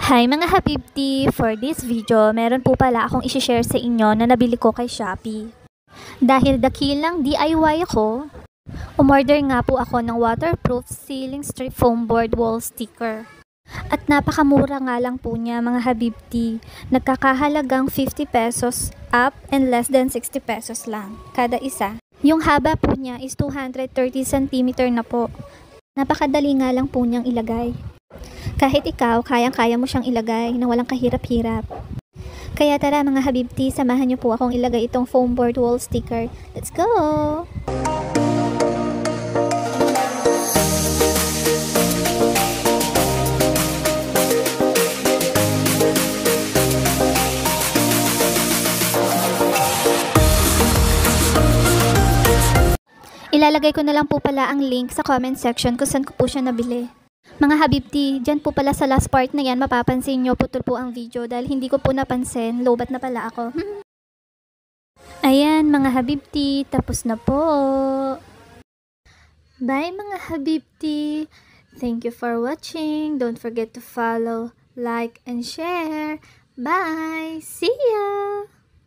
Hi mga Habibti! For this video, meron po pala akong isi-share sa inyo na nabili ko kay Shopee. Dahil dakilang DIY ako, umorder nga po ako ng waterproof ceiling strip foam board wall sticker. At napakamura nga lang po niya mga Habibti. Nagkakahalagang 50 pesos up and less than 60 pesos lang kada isa. Yung haba po niya is 230 cm na po. Napakadali nga lang po niyang ilagay. Kahit ikaw, kayang-kaya mo siyang ilagay na walang kahirap-hirap. Kaya tara mga Habibti, samahan niyo po akong ilagay itong foam board wall sticker. Let's go! Ilalagay ko na lang po pala ang link sa comment section kung saan ko po siya nabili. Mga Habibti, dyan po pala sa last part na yan, mapapansin nyo putol po ang video dahil hindi ko po napansin, lowbat na pala ako. Ayan mga Habibti, tapos na po. Bye mga Habibti. Thank you for watching. Don't forget to follow, like, and share. Bye! See ya!